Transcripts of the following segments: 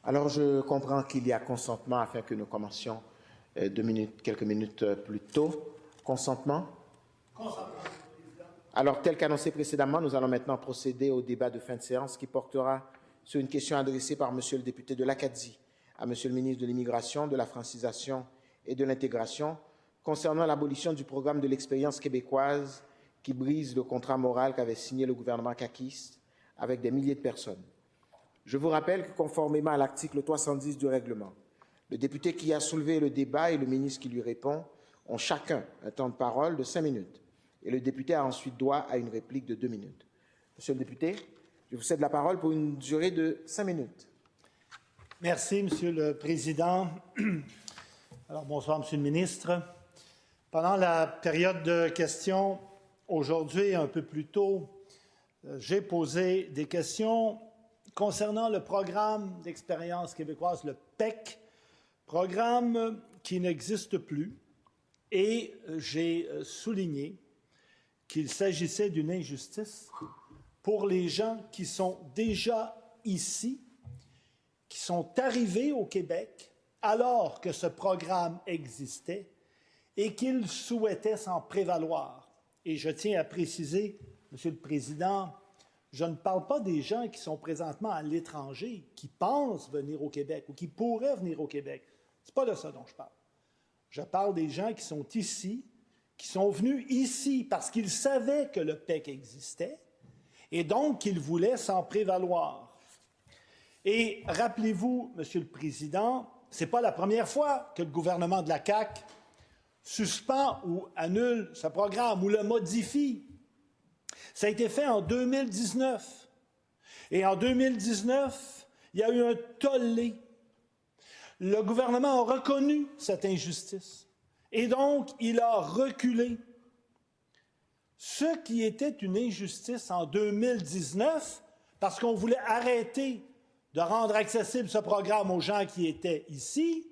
Alors, je comprends qu'il y a consentement afin que nous commencions quelques minutes plus tôt. Consentement? Consentement. Alors, tel qu'annoncé précédemment, nous allons maintenant procéder au débat de fin de séance qui portera sur une question adressée par M. le député de l'Acadie à M. le ministre de l'Immigration, de la Francisation et de l'Intégration concernant l'abolition du programme de l'expérience québécoise qui brise le contrat moral qu'avait signé le gouvernement caquiste avec des milliers de personnes. Je vous rappelle que, conformément à l'article 310 du règlement, le député qui a soulevé le débat et le ministre qui lui répond ont chacun un temps de parole de 5 minutes et le député a ensuite droit à une réplique de 2 minutes. Monsieur le député, je vous cède la parole pour une durée de 5 minutes. Merci, Monsieur le Président. Alors, bonsoir, Monsieur le ministre. Pendant la période de questions, aujourd'hui, un peu plus tôt, j'ai posé des questions concernant le programme d'expérience québécoise, le PEC, programme qui n'existe plus, et j'ai souligné qu'il s'agissait d'une injustice pour les gens qui sont déjà ici, qui sont arrivés au Québec alors que ce programme existait et qu'ils souhaitaient s'en prévaloir. Et je tiens à préciser, Monsieur le Président, je ne parle pas des gens qui sont présentement à l'étranger, qui pensent venir au Québec ou qui pourraient venir au Québec. Ce n'est pas de ça dont je parle. Je parle des gens qui sont ici, qui sont venus ici parce qu'ils savaient que le PEC existait et donc qu'ils voulaient s'en prévaloir. Et rappelez-vous, Monsieur le Président, ce n'est pas la première fois que le gouvernement de la CAQ suspend ou annule ce programme ou le modifie. Ça a été fait en 2019. Et en 2019, il y a eu un tollé. Le gouvernement a reconnu cette injustice. Et donc, il a reculé. Ce qui était une injustice en 2019, parce qu'on voulait arrêter de rendre accessible ce programme aux gens qui étaient ici,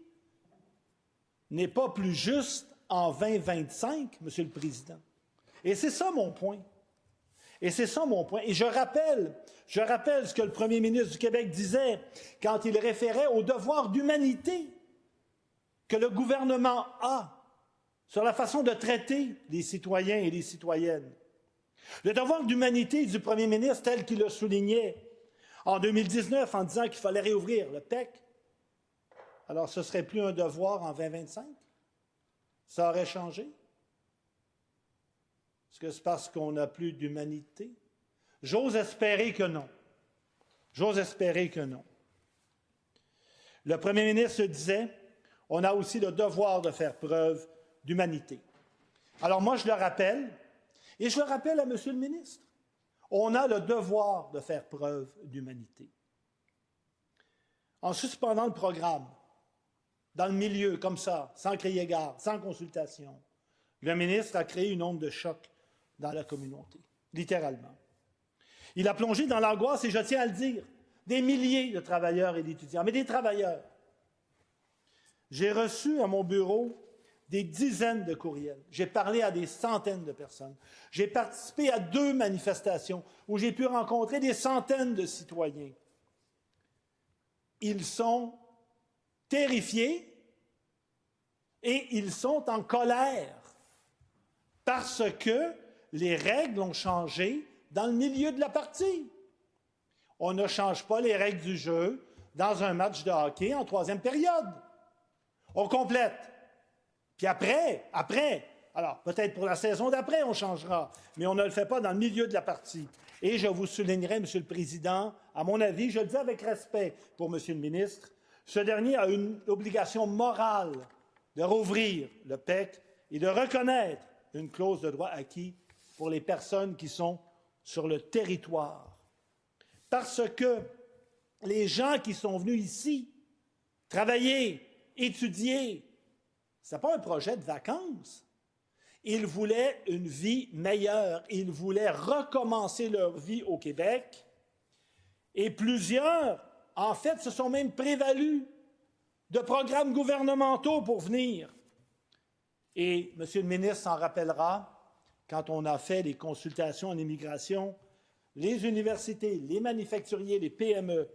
n'est pas plus juste en 2025, Monsieur le Président. Et c'est ça mon point. Et c'est ça mon point. Et je rappelle ce que le premier ministre du Québec disait quand il référait au devoir d'humanité que le gouvernement a sur la façon de traiter les citoyens et les citoyennes. Le devoir d'humanité du premier ministre, tel qu'il le soulignait en 2019 en disant qu'il fallait réouvrir le PEC, alors ce ne serait plus un devoir en 2025? Ça aurait changé? Est-ce que c'est parce qu'on n'a plus d'humanité? J'ose espérer que non. J'ose espérer que non. Le premier ministre disait, on a aussi le devoir de faire preuve d'humanité. Alors moi, je le rappelle, et je le rappelle à Monsieur le ministre, on a le devoir de faire preuve d'humanité. En suspendant le programme, dans le milieu, comme ça, sans crier gare, sans consultation, le ministre a créé une onde de choc dans la communauté, littéralement. Il a plongé dans l'angoisse, et je tiens à le dire, des milliers de travailleurs et d'étudiants, mais des travailleurs. J'ai reçu à mon bureau des dizaines de courriels. J'ai parlé à des centaines de personnes. J'ai participé à 2 manifestations où j'ai pu rencontrer des centaines de citoyens. Ils sont terrifiés et ils sont en colère parce que les règles ont changé dans le milieu de la partie. On ne change pas les règles du jeu dans un match de hockey en 3e période. On complète. Puis après, alors peut-être pour la saison d'après, on changera, mais on ne le fait pas dans le milieu de la partie. Et je vous soulignerai, Monsieur le Président, à mon avis, je le dis avec respect pour Monsieur le ministre, ce dernier a une obligation morale de rouvrir le PEC et de reconnaître une clause de droit acquis pour les personnes qui sont sur le territoire. Parce que les gens qui sont venus ici travailler, étudier, ce n'est pas un projet de vacances. Ils voulaient une vie meilleure. Ils voulaient recommencer leur vie au Québec. Et plusieurs, en fait, se sont même prévalus de programmes gouvernementaux pour venir. Et M. le ministre s'en rappellera, quand on a fait les consultations en immigration, les universités, les manufacturiers, les PME,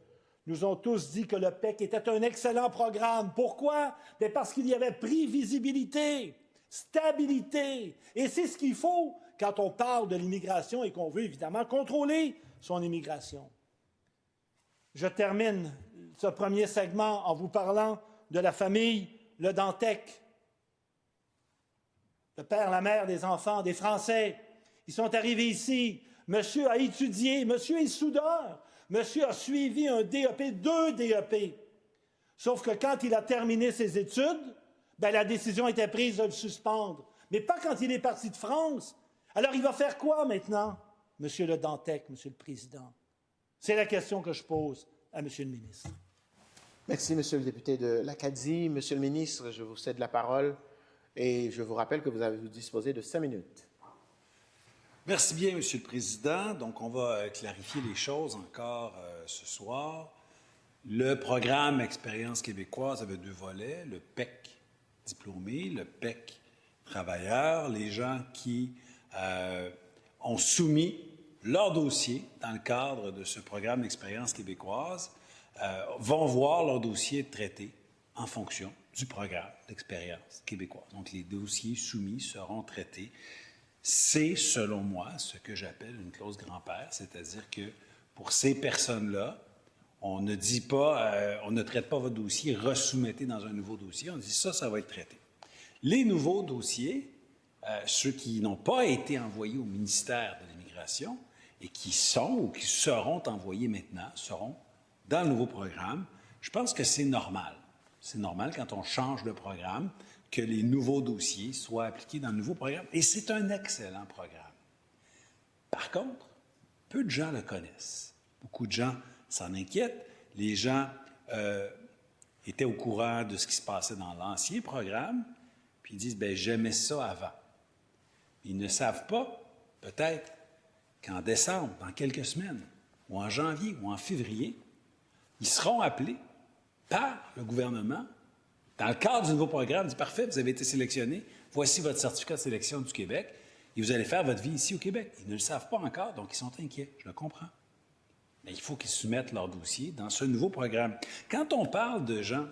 nous ont tous dit que le PEC était un excellent programme. Pourquoi? Bien parce qu'il y avait prévisibilité, stabilité. Et c'est ce qu'il faut quand on parle de l'immigration et qu'on veut évidemment contrôler son immigration. Je termine ce premier segment en vous parlant de la famille Le Dantec. Le père, la mère des enfants, des Français. Ils sont arrivés ici. Monsieur a étudié, monsieur est soudeur. Monsieur a suivi un DEP, 2 DEP. Sauf que quand il a terminé ses études, bien, la décision était prise de le suspendre. Mais pas quand il est parti de France. Alors, il va faire quoi maintenant, monsieur Le Dantec, monsieur le Président? C'est la question que je pose à monsieur le ministre. Merci, monsieur le député de l'Acadie. Monsieur le ministre, je vous cède la parole et je vous rappelle que vous disposez de 5 minutes. Merci bien, monsieur le Président. Donc, on va clarifier les choses encore ce soir. Le programme Expérience québécoise avait 2 volets, le PEC diplômé, le PEC travailleur. Les gens qui ont soumis leur dossier dans le cadre de ce programme Expérience québécoise vont voir leur dossier traité en fonction du programme d'Expérience québécoise. Donc, les dossiers soumis seront traités. C'est, selon moi, ce que j'appelle une clause grand-père, c'est-à-dire que pour ces personnes-là, on ne dit pas, on ne traite pas votre dossier, resoumettez dans un nouveau dossier, on dit ça va être traité. Les nouveaux dossiers, ceux qui n'ont pas été envoyés au ministère de l'Immigration et qui sont ou qui seront envoyés maintenant, seront dans le nouveau programme. Je pense que c'est normal. C'est normal quand on change de programme que les nouveaux dossiers soient appliqués dans le nouveau programme. Et c'est un excellent programme. Par contre, peu de gens le connaissent. Beaucoup de gens s'en inquiètent. Les gens étaient au courant de ce qui se passait dans l'ancien programme, puis ils disent, bien, j'aimais ça avant. Ils ne savent pas, peut-être, qu'en décembre, dans quelques semaines, ou en janvier, ou en février, ils seront appelés par le gouvernement dans le cadre du nouveau programme, dit « Parfait, vous avez été sélectionné, voici votre certificat de sélection du Québec et vous allez faire votre vie ici au Québec. » Ils ne le savent pas encore, donc ils sont inquiets, je le comprends. Mais il faut qu'ils soumettent leur dossier dans ce nouveau programme. Quand on parle de gens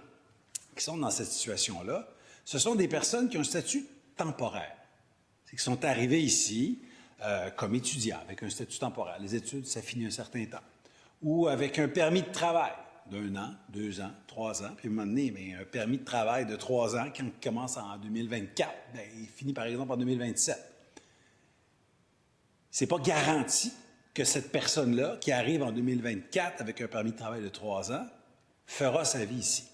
qui sont dans cette situation-là, ce sont des personnes qui ont un statut temporaire. C'est qu'ils sont arrivés ici comme étudiants, avec un statut temporaire. Les études, ça finit un certain temps. Ou avec un permis de travail d'1 an, 2 ans, 3 ans, puis à un moment donné, bien, un permis de travail de 3 ans, quand il commence en 2024, bien, il finit par exemple en 2027. C'est pas garanti que cette personne-là, qui arrive en 2024 avec un permis de travail de 3 ans, fera sa vie ici.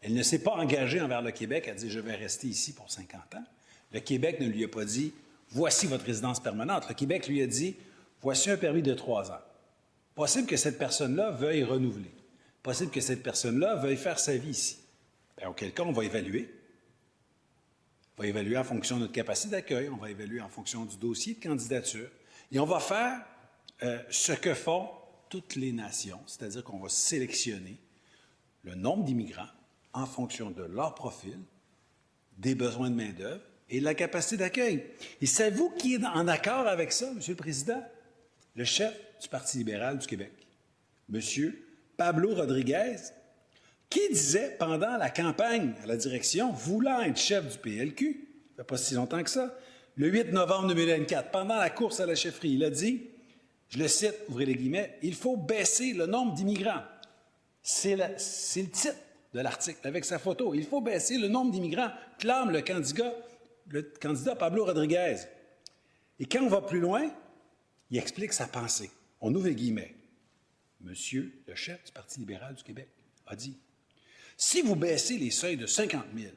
Elle ne s'est pas engagée envers le Québec à dire « je vais rester ici pour 50 ans ». Le Québec ne lui a pas dit « voici votre résidence permanente ». Le Québec lui a dit « voici un permis de 3 ans ». Possible que cette personne-là veuille renouveler. Possible que cette personne-là veuille faire sa vie ici. Bien, auquel cas, on va évaluer. On va évaluer en fonction de notre capacité d'accueil, on va évaluer en fonction du dossier de candidature. Et on va faire ce que font toutes les nations, c'est-à-dire qu'on va sélectionner le nombre d'immigrants en fonction de leur profil, des besoins de main-d'œuvre et de la capacité d'accueil. Et savez-vous qui est en accord avec ça, M. le Président? Le chef du Parti libéral du Québec, M. Pablo Rodriguez, qui disait pendant la campagne à la direction, voulant être chef du PLQ, il n'y a pas si longtemps que ça, le 8 novembre 2024, pendant la course à la chefferie, il a dit, je le cite, ouvrez les guillemets, « Il faut baisser le nombre d'immigrants. » C'est le titre de l'article, avec sa photo. « Il faut baisser le nombre d'immigrants », clame le candidat Pablo Rodriguez. Et quand on va plus loin, il explique sa pensée. On ouvre les guillemets. Monsieur le chef du Parti libéral du Québec a dit, « Si vous baissez les seuils de 50 000,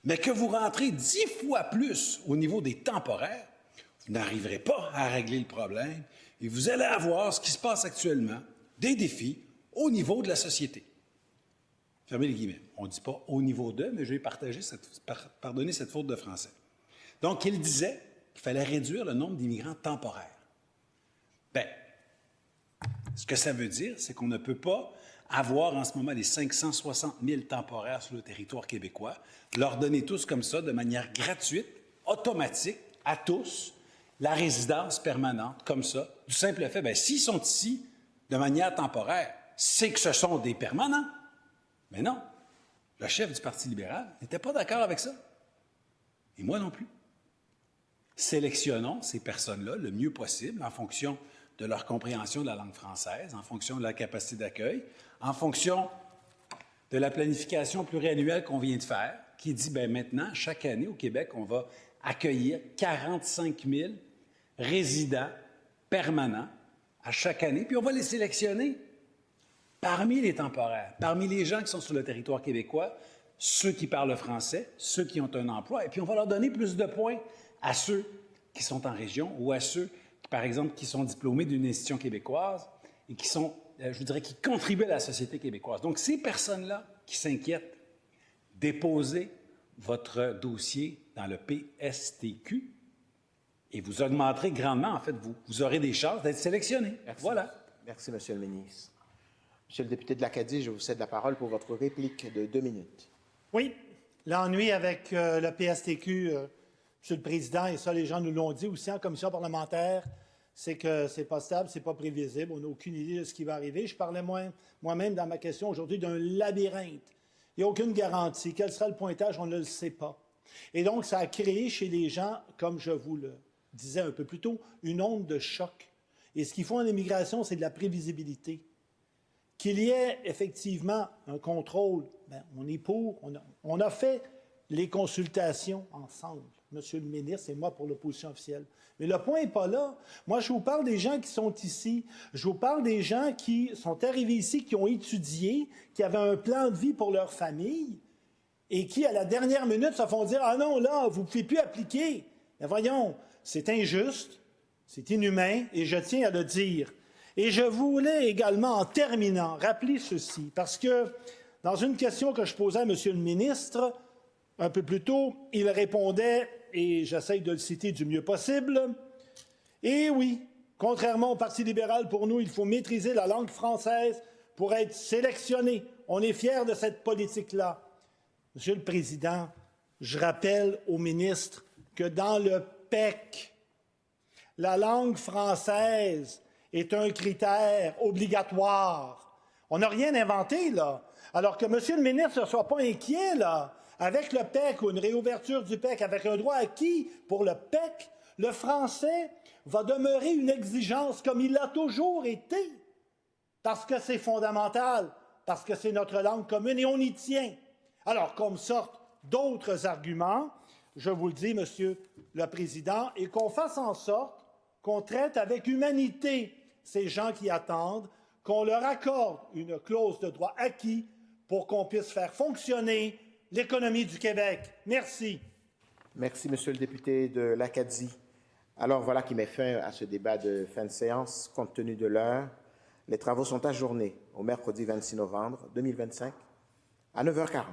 mais que vous rentrez 10 fois plus au niveau des temporaires, vous n'arriverez pas à régler le problème et vous allez avoir ce qui se passe actuellement, des défis au niveau de la société. » Fermez les guillemets. On ne dit pas au niveau de, mais je vais pardonner cette faute de français. Donc, il disait qu'il fallait réduire le nombre d'immigrants temporaires. Bien, ce que ça veut dire, c'est qu'on ne peut pas avoir en ce moment les 560 000 temporaires sur le territoire québécois, leur donner tous comme ça, de manière gratuite, automatique, à tous, la résidence permanente, comme ça, du simple fait, bien, s'ils sont ici de manière temporaire, c'est que ce sont des permanents. Mais non, le chef du Parti libéral n'était pas d'accord avec ça. Et moi non plus. Sélectionnons ces personnes-là le mieux possible en fonction de leur compréhension de la langue française, en fonction de la capacité d'accueil, en fonction de la planification pluriannuelle qu'on vient de faire, qui dit, bien maintenant, chaque année au Québec, on va accueillir 45 000 résidents permanents à chaque année, puis on va les sélectionner parmi les temporaires, parmi les gens qui sont sur le territoire québécois, ceux qui parlent le français, ceux qui ont un emploi, et puis on va leur donner plus de points à ceux qui sont en région ou à ceux, par exemple, qui sont diplômés d'une institution québécoise et qui sont, je vous dirais, qui contribuent à la société québécoise. Donc, ces personnes-là qui s'inquiètent, déposez votre dossier dans le PSTQ et vous augmenterez grandement, en fait, vous aurez des chances d'être sélectionné. Merci. Voilà. Merci, Monsieur le ministre. Monsieur le député de l'Acadie, je vous cède la parole pour votre réplique de 2 minutes. Oui, l'ennui avec le PSTQ, Monsieur le Président, et ça, les gens nous l'ont dit aussi en commission parlementaire, c'est que c'est pas stable, c'est pas prévisible, on n'a aucune idée de ce qui va arriver. Je parlais moi-même dans ma question aujourd'hui d'un labyrinthe. Il n'y a aucune garantie. Quel sera le pointage, on ne le sait pas. Et donc, ça a créé chez les gens, comme je vous le disais un peu plus tôt, une onde de choc. Et ce qu'il faut en immigration, c'est de la prévisibilité. Qu'il y ait effectivement un contrôle, bien, on est pour. On a fait les consultations ensemble, Monsieur le ministre et moi, pour l'opposition officielle. Mais le point n'est pas là. Moi, je vous parle des gens qui sont ici. Je vous parle des gens qui sont arrivés ici, qui ont étudié, qui avaient un plan de vie pour leur famille et qui, à la dernière minute, se font dire « Ah non, là, vous ne pouvez plus appliquer. » Mais voyons, c'est injuste, c'est inhumain et je tiens à le dire. Et je voulais également, en terminant, rappeler ceci, parce que dans une question que je posais à M. le ministre, un peu plus tôt, il répondait, et j'essaye de le citer du mieux possible, « Et oui, contrairement au Parti libéral, pour nous, il faut maîtriser la langue française pour être sélectionné. On est fiers de cette politique-là. » Monsieur le Président, je rappelle au ministre que dans le PEC, la langue française est un critère obligatoire. On n'a rien inventé, là. Alors que Monsieur le ministre ne soit pas inquiet, là. Avec le PEC ou une réouverture du PEC, avec un droit acquis pour le PEC, le français va demeurer une exigence comme il l'a toujours été. Parce que c'est fondamental, parce que c'est notre langue commune et on y tient. Alors, comme sortent d'autres arguments, je vous le dis, Monsieur le Président, et qu'on fasse en sorte qu'on traite avec humanité ces gens qui attendent, qu'on leur accorde une clause de droit acquis pour qu'on puisse faire fonctionner l'économie du Québec. Merci. Merci, Monsieur le député de l'Acadie. Alors, voilà qui met fin à ce débat de fin de séance. Compte tenu de l'heure, les travaux sont ajournés au mercredi 26 novembre 2025 à 9h40.